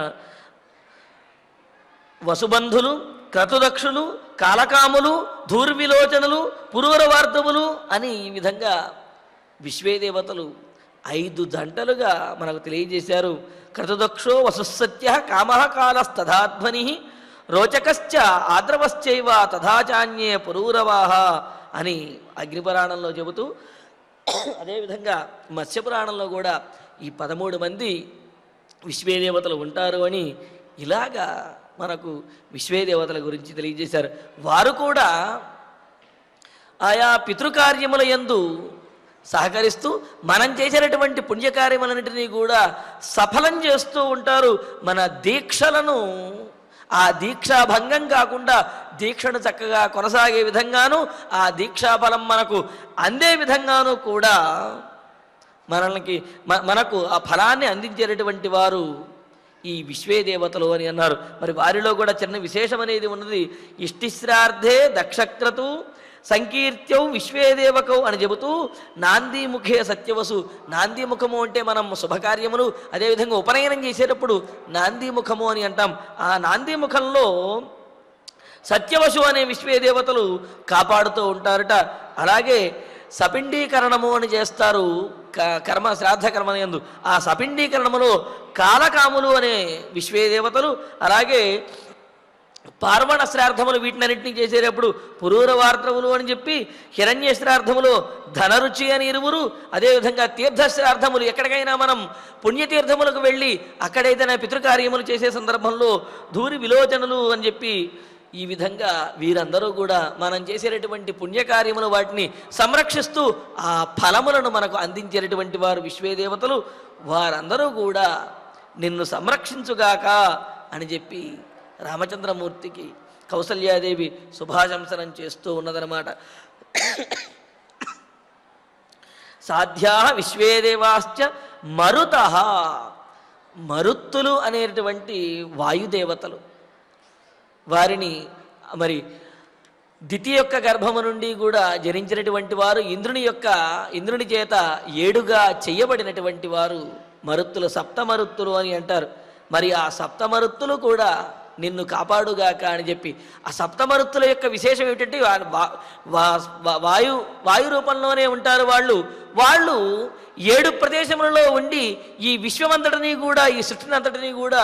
వసుబంధులు, క్రతుదక్షులు, కాలకాములు, ధూర్విలోచనులు, పురూరవార్ధములు అని ఈ విధంగా విశ్వే దేవతలు 5 జంటలుగా మనకు తెలియజేశారు. క్రతుదక్షో వసుసత్య కామః కాలస్తథాధ్వని రోచకశ్చ ఆద్రవశ్చైవ తథాచాన్యే పురూరవాహ అని అగ్నిపురాణంలో చెబుతూ, అదేవిధంగా మత్స్యపురాణంలో కూడా ఈ 13 మంది విశ్వేదేవతలు ఉంటారు అని ఇలాగా మనకు విశ్వేదేవతల గురించి తెలియజేశారు. వారు కూడా ఆయా పితృకార్యముల యందు సహకరిస్తూ మనం చేసినటువంటి పుణ్యకార్యములన్నింటినీ కూడా సఫలం చేస్తూ ఉంటారు. మన దీక్షలను ఆ దీక్షా భంగం కాకుండా దీక్షను చక్కగా కొనసాగే విధంగాను, ఆ దీక్షాఫలం మనకు అందే విధంగాను కూడా మనకు ఆ ఫలాన్ని అందించేటటువంటి వారు ఈ విశ్వే దేవతలు అని అన్నారు. మరి వారిలో కూడా చిన్న విశేషం అనేది ఉన్నది. ఇష్టిశ్రార్థే దక్షక్రతు సంకీర్త్యౌ విశ్వేదేవకౌ అని చెబుతూ నాందీముఖే సత్యవసు. నాందీముఖము అంటే మనం శుభకార్యములు అదేవిధంగా ఉపనయనం చేసేటప్పుడు నాందీముఖము అని అంటాం. ఆ నాందీముఖంలో సత్యవసు అనే విశ్వేదేవతలు కాపాడుతూ ఉంటారట. అలాగే సపిండీకరణము అని చేస్తారు శ్రాద్ధ కర్మయందు. ఆ సపిండీకరణములో కాలకాములు అనే విశ్వేదేవతలు, అలాగే పార్వణ శ్రాద్ధములు వీటినన్నింటినీ చేసేటప్పుడు పురూరవార్త్రములు అని చెప్పి, హిరణ్య శ్రాద్ధములు ధనరుచి అని ఇరువురు, అదేవిధంగా తీర్థశ్రాద్ధములు ఎక్కడికైనా మనం పుణ్యతీర్థములకు వెళ్ళి అక్కడైతే పితృకార్యములు చేసే సందర్భంలో ధూరి విలోచనలు అని చెప్పి ఈ విధంగా వీరందరూ కూడా మనం చేసేటటువంటి పుణ్యకార్యములు వాటిని సంరక్షిస్తూ ఆ ఫలములను మనకు అందించేటటువంటి వారు విశ్వేదేవతలు. వారందరూ కూడా నిన్ను సంరక్షించుగాక అని చెప్పి రామచంద్రమూర్తికి కౌసల్యాదేవి శుభాశంసనం చేస్తూ ఉన్నదన్నమాట. సాధ్యా విశ్వేదేవాశ్చ మరుతః. మరుత్తులు అనేటువంటి వాయుదేవతలు, వారిని మరి దితి యొక్క గర్భము నుండి కూడా జనించినటువంటి వారు, ఇంద్రుని చేత 7గా చెయ్యబడినటువంటి వారు మరుత్తులు, సప్తమరుత్తులు అని అంటారు. మరి ఆ సప్తమరుత్తులు కూడా నిన్ను కాపాడుగాక అని చెప్పి ఆ సప్తమరుత్తుల యొక్క విశేషం ఏమిటంటే వాయు రూపంలోనే ఉంటారు వాళ్ళు 7 ప్రదేశములలో ఉండి ఈ విశ్వమంతటిని కూడా ఈ సృష్టిని అంతటినీ కూడా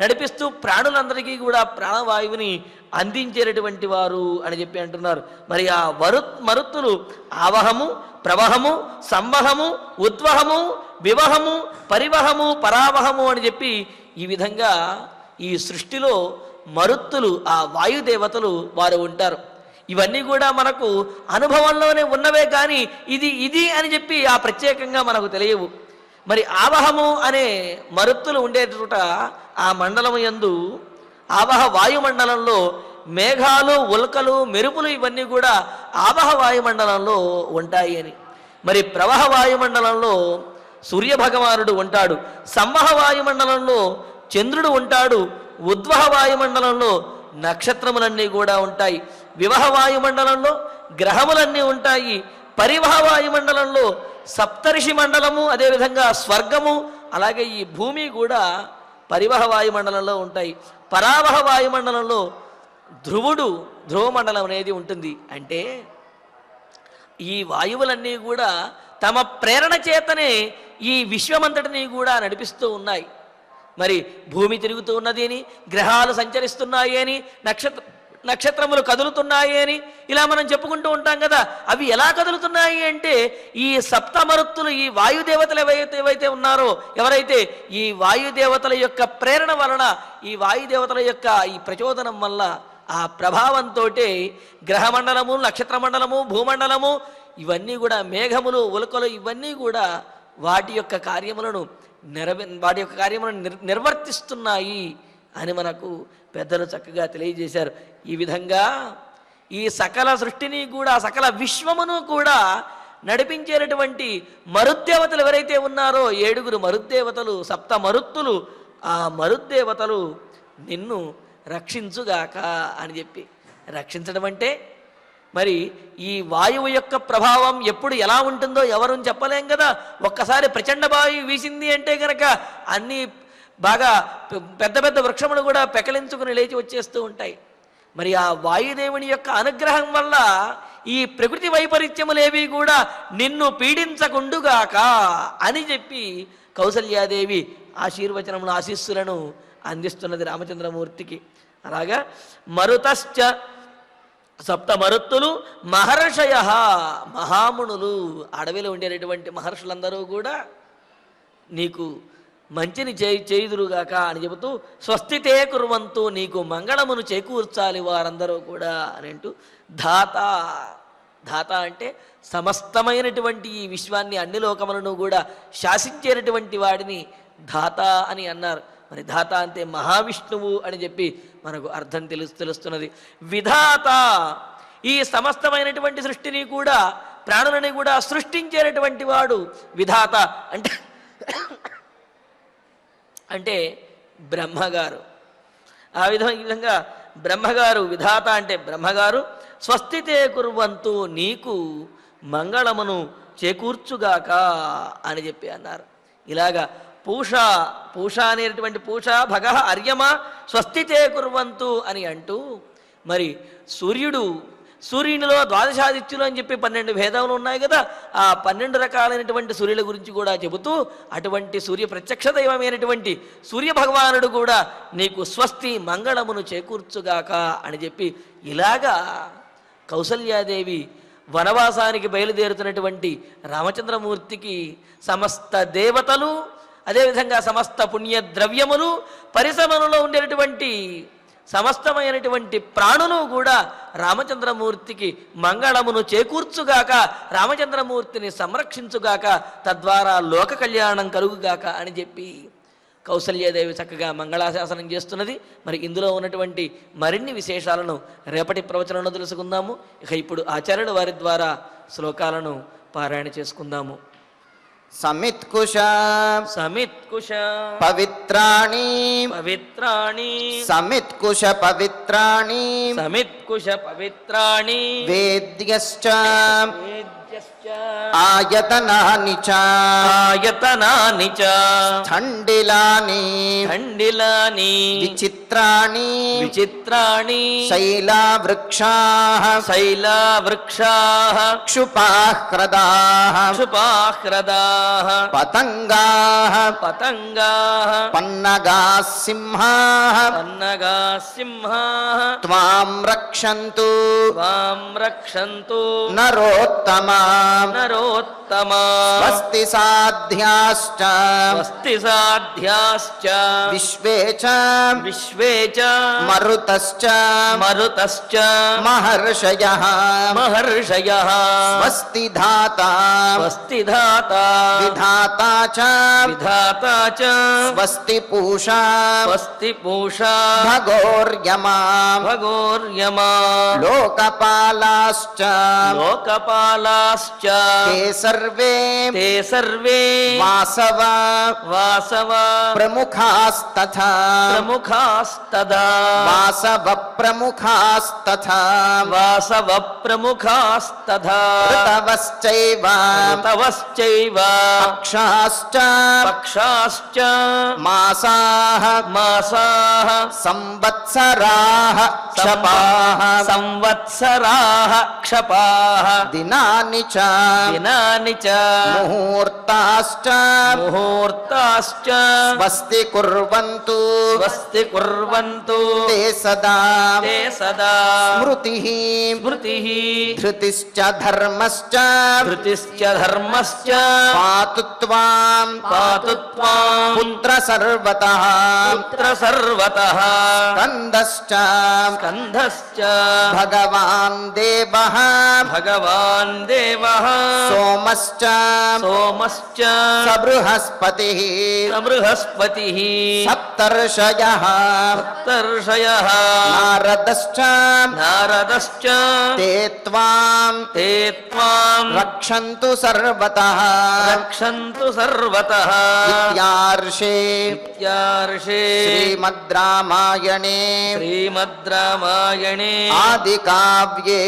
నడిపిస్తూ ప్రాణులందరికీ కూడా ప్రాణవాయువుని అందించేటటువంటి వారు అని చెప్పి అంటున్నారు. మరి ఆ మరుత్తులు ఆవహము, ప్రవహము, సంవహము, ఉద్వహము, వివహము, పరివహము, పరావహము అని చెప్పి ఈ విధంగా ఈ సృష్టిలో మరుత్తులు ఆ వాయుదేవతలు వారు ఉంటారు. ఇవన్నీ కూడా మనకు అనుభవంలోనే ఉన్నవే కానీ ఇది అని చెప్పి ఆ ప్రత్యేకంగా మనకు తెలియవు. మరి ఆవహము అనే మరుత్తులు ఉండే చోట ఆ మండలము యందు ఆవహ వాయుమండలంలో మేఘాలు, ఉల్కలు, మెరుపులు ఇవన్నీ కూడా ఆవహ వాయుమండలంలో ఉంటాయి అని. మరి ప్రవహ వాయుమండలంలో సూర్యభగవానుడు ఉంటాడు, సంవహ వాయుమండలంలో చంద్రుడు ఉంటాడు, ఉద్వహ వాయుమండలంలో నక్షత్రములన్నీ కూడా ఉంటాయి, వివహ వాయుమండలంలో గ్రహములన్నీ ఉంటాయి, పరివహ వాయుమండలంలో సప్తర్షి మండలము, అదేవిధంగా స్వర్గము, అలాగే ఈ భూమి కూడా పరివహ వాయుమండలంలో ఉంటాయి. పరావహ వాయుమండలంలో ధ్రువమండలం అనేది ఉంటుంది. అంటే ఈ వాయువులన్నీ కూడా తమ ప్రేరణ చేతనే ఈ విశ్వమంతటిని కూడా నడిపిస్తూ ఉన్నాయి. మరి భూమి తిరుగుతూ ఉన్నది అని, గ్రహాలు సంచరిస్తున్నాయి అని, నక్షత్రములు కదులుతున్నాయి అని ఇలా మనం చెప్పుకుంటూ ఉంటాం కదా. అవి ఎలా కదులుతున్నాయి అంటే ఈ సప్తమరుత్తులు, ఈ వాయుదేవతలు ఏవైతే ఉన్నారో, ఎవరైతే ఈ వాయుదేవతల యొక్క ప్రేరణ వలన, ఈ వాయుదేవతల యొక్క ఈ ప్రచోదనం వల్ల, ఆ ప్రభావంతో గ్రహమండలము, నక్షత్రమండలము, భూమండలము ఇవన్నీ కూడా మేఘములు, ఉల్కలు ఇవన్నీ కూడా వాటి యొక్క కార్యములను నిర్వర్తిస్తున్నాయి అని మనకు పెద్దలు చక్కగా తెలియజేశారు. ఈ విధంగా ఈ సకల సృష్టిని కూడా, సకల విశ్వమును కూడా నడిపించేటటువంటి మరుద్దేవతలు ఎవరైతే ఉన్నారో 7 మరుద్దేవతలు, సప్త మరుత్తులు, ఆ మరుద్దేవతలు నిన్ను రక్షించుగాక అని చెప్పి. రక్షించడం అంటే మరి ఈ వాయువు యొక్క ప్రభావం ఎప్పుడు ఎలా ఉంటుందో ఎవరు చెప్పలేం కదా. ఒక్కసారి ప్రచండ వాయువు వీసింది అంటే కనుక అన్నీ బాగా పెద్ద పెద్ద వృక్షములు కూడా పెకలించుకుని లేచి వచ్చేస్తూ ఉంటాయి. మరి ఆ వాయుదేవుని యొక్క అనుగ్రహం వల్ల ఈ ప్రకృతి వైపరీత్యములేవి కూడా నిన్ను పీడించకుండుగాక అని చెప్పి కౌసల్యాదేవి ఆశీర్వచనములు, ఆశీస్సులను అందిస్తున్నది రామచంద్రమూర్తికి. అలాగా మరుతశ్చ సప్త మరుత్తులు మహర్షయ, మహామునులు, అడవిలో ఉండేటటువంటి మహర్షులందరూ కూడా నీకు మంచిని చేయుదురుగాక అని చెబుతూ స్వస్తితే కుర్వంతు, నీకు మంగళమును చేకూర్చాలి వారందరూ కూడా అని అంటూ ధాత అంటే సమస్తమైనటువంటి ఈ విశ్వాన్ని, అన్ని లోకములను కూడా శాసించేటటువంటి వాడిని ధాత అని అన్నారు. మరి ధాత అంటే మహావిష్ణువు అని చెప్పి మనకు అర్థం తెలుస్తున్నది. విధాత, ఈ సమస్తమైనటువంటి సృష్టిని కూడా, ప్రాణులని కూడా సృష్టించేటటువంటి వాడు విధాత అంటే బ్రహ్మగారు. ఆ విధంగా బ్రహ్మగారు విధాత అంటే బ్రహ్మగారు స్వస్తితే కుర్వంతు, నీకు మంగళమును చేకూర్చుగాక అని చెప్పి అన్నారు. ఇలాగా పూష అనేటువంటి పూష భగ అర్యమ స్వస్తితే కుర్వంతు అని అంటూ, మరి సూర్యునిలో ద్వాదశాదిత్యులు అని చెప్పి 12 భేదములు ఉన్నాయి కదా. ఆ 12 రకాలైనటువంటి సూర్యుల గురించి కూడా చెబుతూ అటువంటి సూర్య ప్రత్యక్ష దైవమైనటువంటి సూర్య భగవానుడు కూడా నీకు స్వస్తి మంగళమును చేకూర్చుగాక అని చెప్పి ఇలాగా కౌసల్యాదేవి వనవాసానికి బయలుదేరుతున్నటువంటి రామచంద్రమూర్తికి సమస్త దేవతలు, అదేవిధంగా సమస్త పుణ్య ద్రవ్యములు, పరిశ్రమలో ఉండేటటువంటి సమస్తమైనటువంటి ప్రాణులు కూడా రామచంద్రమూర్తికి మంగళమును చేకూర్చుగాక, రామచంద్రమూర్తిని సంరక్షించుగాక, తద్వారా లోక కళ్యాణం కలుగుగాక అని చెప్పి కౌసల్యాదేవి చక్కగా మంగళాశాసనం చేస్తున్నది. మరి ఇందులో ఉన్నటువంటి మరిన్ని విశేషాలను రేపటి ప్రవచనంలో తెలుసుకుందాము. ఇక ఇప్పుడు ఆచార్యుల వారి ద్వారా శ్లోకాలను పారాయణ చేసుకుందాము. సమిత్కుశ పవిత్రాణి సమిత్కుశ పవిత్రాణి వేద్యశ్చ ఆయతనాని చ ఆయతనాని చ స్థండిలాని ఖండిలాని విచిత్రాణి విచిత్రాణి శైలావృక్షాః శైలావృక్షాః క్షుపాహ్రదాః క్షుపాహ్రదాః పతంగాః పతంగాః పన్నగాः సింహాః పన్నగాः సింహాః త్వాం రక్షन्तు త్వాం రక్షन्तు నరోత్తమా నరోత్తమా స్వస్తి సాధ్యాశ్చ స్వస్తి సాధ్యాశ్చ విశ్వే చ విశ్వే చ మరుతశ్చ మరుతశ్చ మహర్షయః మహర్షయః స్వస్తి ధాతా స్వస్తి ధాతా విధాతా చ విధాతా చ స్వస్తి పూషా స్వస్తి పూషా భగోర్యమా భగోర్యమా లోకపాలాశ్చ లోకపాలాశ్చ ते सर्वे వాసవ వాసవ प्रमुखास्तथा ప్రముఖాస్తదా वासव प्रमुखास्तथा వాసవ ప్రముఖాస్తదా ऋतवश्चैव ఋతవశ్చైవ पक्षाश्च పక్షాశ్చ मासाः మాసాః संवत्सराः क्षपाः సంవత్సరాः క్షపాः दिनानि च దినాని చ मुहूर्ताश्च ముహూర్తాశ్చ स्वस्ति कुर्वन्तु స్వస్తి కుర్వంతు ते सदा తే సదా स्मृतिः స్మృతిః धृतिश्च धर्मश्च ధృతిశ్చ ధర్మశ్చ पातु त्वां పాతు త్వాం पुत्र सर्वतः పుత్ర సర్వతః स्कन्दश्च స్కంధశ్చ भगवान् देवः భగవాన్ దేవః सोमश्च సోమశ్చ सबृहस्पतिः బృహస్పతిః सप्तर्षयः సప్తర్షయః नारदश्च నారదశ్చ ते त्वां తే త్వాం रक्षन्तु सर्वतः రక్షन्तు సర్వతః इत्यार्षे ఇత్యార్షే श्रीमद् रामायणे శ్రీమద్ రామాయణే आदिकाव्ये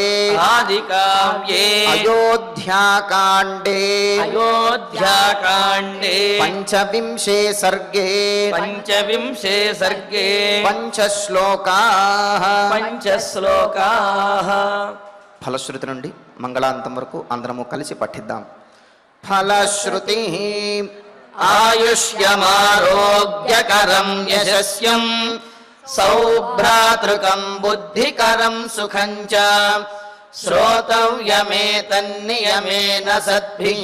ఆదికావ్యే अयोध्याकाण्डे అయోధ్యాకాండే पञ्चविंशे सर्गे పంచవింశే సర్గే पञ्चश्लोकाः పంచశ్లోకాః. ఫలశ్రుతి నుండి మంగళాంతం వరకు అందరము కలిసి పఠిద్దాం. ఫలశ్రుతి ఆయుష్యమారోగ్యకరం యశస్యం సౌభ్రాతృకం బుద్ధికరం సుఖం చ శ్రోతవ్యమేతన్నియమేన సద్భిః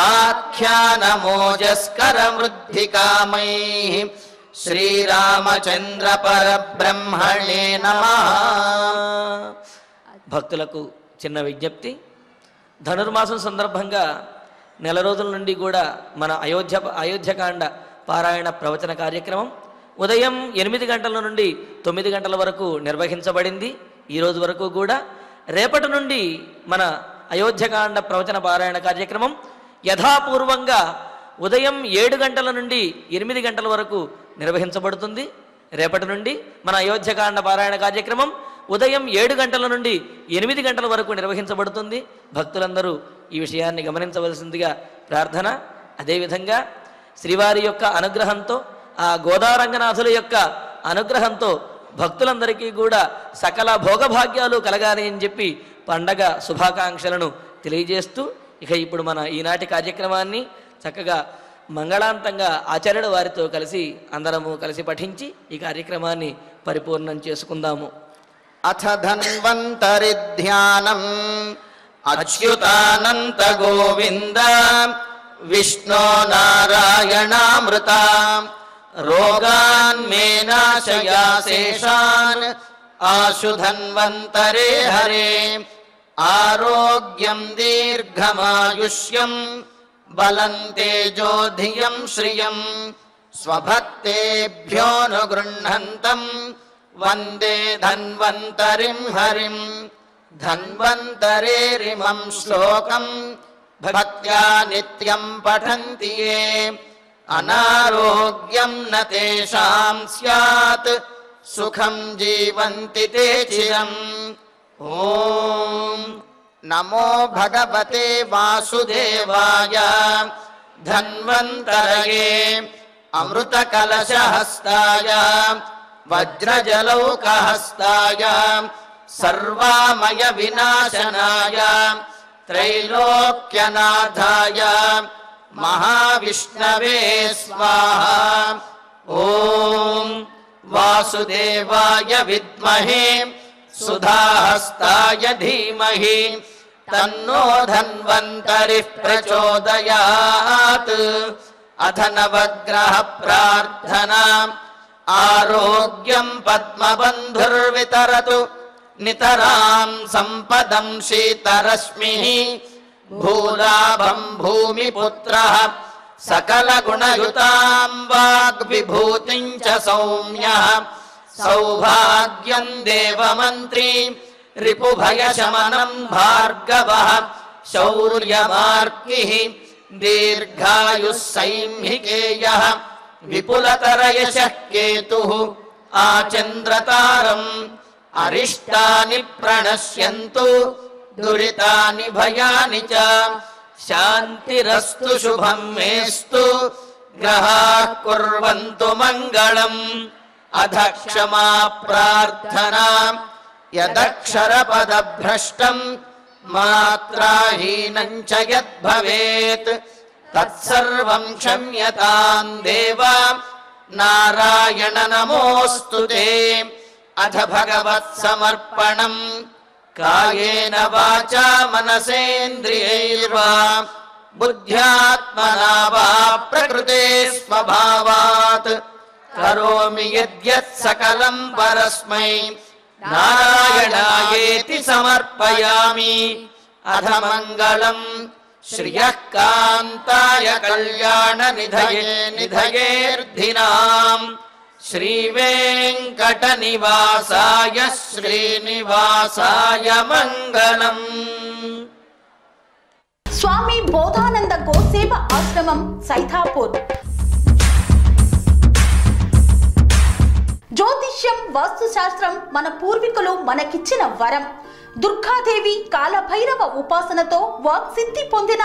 ఆఖ్యానమోజస్కరమృద్ధికామైః శ్రీరామచంద్ర పరబ్రహ్మణే నమః. భక్తులకు చిన్న విజ్ఞప్తి. ధనుర్మాసం సందర్భంగా నెల రోజుల నుండి కూడా మన అయోధ్యకాండ పారాయణ ప్రవచన కార్యక్రమం ఉదయం 8 గంటల నుండి 9 గంటల వరకు నిర్వహించబడింది. ఈ రోజు వరకు కూడా రేపటి నుండి మన అయోధ్యకాండ ప్రవచన పారాయణ కార్యక్రమం యథాపూర్వంగా ఉదయం 7 గంటల నుండి 8 గంటల వరకు నిర్వహించబడుతుంది. రేపటి నుండి మన అయోధ్యకాండ పారాయణ కార్యక్రమం ఉదయం 7 గంటల నుండి 8 గంటల వరకు నిర్వహించబడుతుంది. భక్తులందరూ ఈ విషయాన్ని గమనించవలసిందిగా ప్రార్థన. అదేవిధంగా శ్రీవారి యొక్క అనుగ్రహంతో, ఆ గోదారంగనాథుల యొక్క అనుగ్రహంతో భక్తులందరికీ కూడా సకల భోగభాగ్యాలు కలగాలి అని చెప్పి పండగ శుభాకాంక్షలను తెలియజేస్తూ ఇక ఇప్పుడు మన ఈనాటి కార్యక్రమాన్ని చక్కగా మంగళాంతంగా ఆచార్యుల వారితో కలిసి అందరము కలిసి పఠించి ఈ కార్యక్రమాన్ని పరిపూర్ణం చేసుకుందాము. అథ ధన్వంతరి ధ్యానం అచ్యుతానంత గోవింద విష్ణో నారాయణామృత రోగాన్ మే నాశయాశేషాన్ ఆశు ధన్వంతరే హరే ఆరోగ్యం దీర్ఘమాయుష్యం బలం తేజోధియం శ్రియం స్వభక్తేభ్యోనుగృహంతం వందే ధన్వంతరిం హరిం. ధన్వంతరేరిమం శ్లోకం భక్త్యా నిత్యం పఠంతి యే అనారోగ్యం న తేషాం స్యాత్ సుఖం జీవంతి తే చిరం. ఓం నమో భగవతే వాసుదేవాయ ధన్వంతరయే అమృతకలశహస్తాయ వజ్రజలౌకహస్తాయ సర్వామయ వినాశనాయ త్రైలోక్యనాథాయ మహావిష్ణవే స్వాహా. ఓం వాసుదేవాయ విద్మహే సుధాహస్తాయ ధీమహి తన్నో ధన్వంతరిః ప్రచోదయాత్. అథ నవగ్రహ ప్రార్థనా. ఆరోగ్యం పద్మబంధుర్వితరతు నితరాం సంపదం శీతరశ్మిః. భూలాభం భూమిపుత్రః సకలగుణయుతాం వాగ్విభూతిం చ సౌమ్యః. సౌభాగ్యం దేవమంత్రీ రిపుభయశమనం భార్గవః. శౌర్యమార్కిః దీర్ఘాయుః సైంహికేయః. విపులతరయశః కేతుః ఆచంద్రతారం. అరిష్టాని ప్రణశ్యంతు దురితాని భయాని చ. శాంతిరస్తు శుభం మేస్తు గ్రహాః కుర్వంతు మంగళం. అధ క్షమా ప్రార్థనా. యదక్షరపదభ్రష్టం మాత్రాహీనం చ యద్భవేత్ తత్సర్వం క్షమ్యతాం దేవ. నారాయణ నమోస్తుతే. అథ భగవత్సమర్పణం. కాయేన వాచా మనసేంద్రియైర్వా బుద్ధ్యాత్మనా వా ప్రకృతే స్వభావాత్ కరోమి యద్యత్ సకలం పరస్మై నారాయణాయేతి సమర్పయామి. అథ మంగళం శ్రియః కాంతాయ కళ్యాణ నిధయేర్ధినాం. శ్రీవేంకట నివాసాయ శ్రీనివాసాయ మంగళం. స్వామి బోధానంద గోసేవ ఆశ్రమం సైథాపూర్. జ్యోతిష్యం వాస్తుశాస్త్రం మన పూర్వీకులు మనకిచ్చిన వరం. దుర్గాదేవి కాలభైరవ ఉపాసనతో వాక్సిద్ధి పొందిన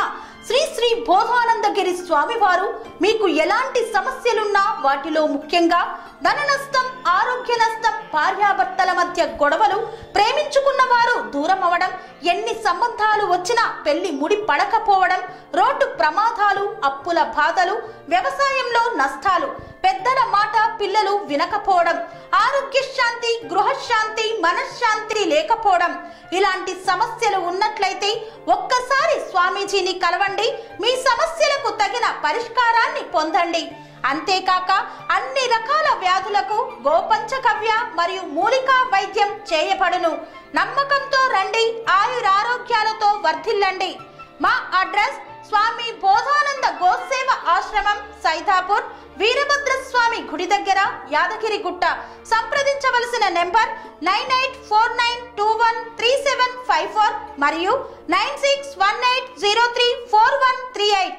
శ్రీ శ్రీ బోధానందగిరి స్వామివారు మీకు ఎలాంటి సమస్యలున్నా, వాటిలో ముఖ్యంగా ధన నష్టం, ఆరోగ్య నష్టం, భార్యాభర్తల మధ్య గొడవలు, ప్రేమించుకున్న వారు దూరం అవడం, ఎన్ని సంబంధాలు వచ్చినా పెళ్లి ముడి పడకపోవడం, రోడ్డు ప్రమాదాలు, అప్పుల బాధలు, వ్యవసాయంలో నష్టాలు, పెద్దల మాట పిల్లలు వినకపోవడం, ఆరోగ్య శాంతి, గృహశాంతి, మనశ్శాంతి లేకపోవడం, ఇలాంటి సమస్యలు ఉన్నట్లయితే ఒక్కసారి స్వామీజీని కలవండి. మీ సమస్యలకు తగిన పరిష్కారాన్ని పొందండి. అంతేకాక అన్ని రకాల వ్యాధులకు గోపంచగవ్య మరియు మూలికా వైద్యం చేయబడును. నమ్మకంతో రండి, ఆయురారోగ్యాలతో వర్ధిల్లండి. మా అడ్రస్ స్వామి బోధానంద గోసేవ ఆశ్రమం సైథాపూర్, వీరభద్రస్వామి గుడి దగ్గర, యాదగిరిగుట్ట. సంప్రదించవలసిన నెంబర్ 9849213754 మరియు 9618034138.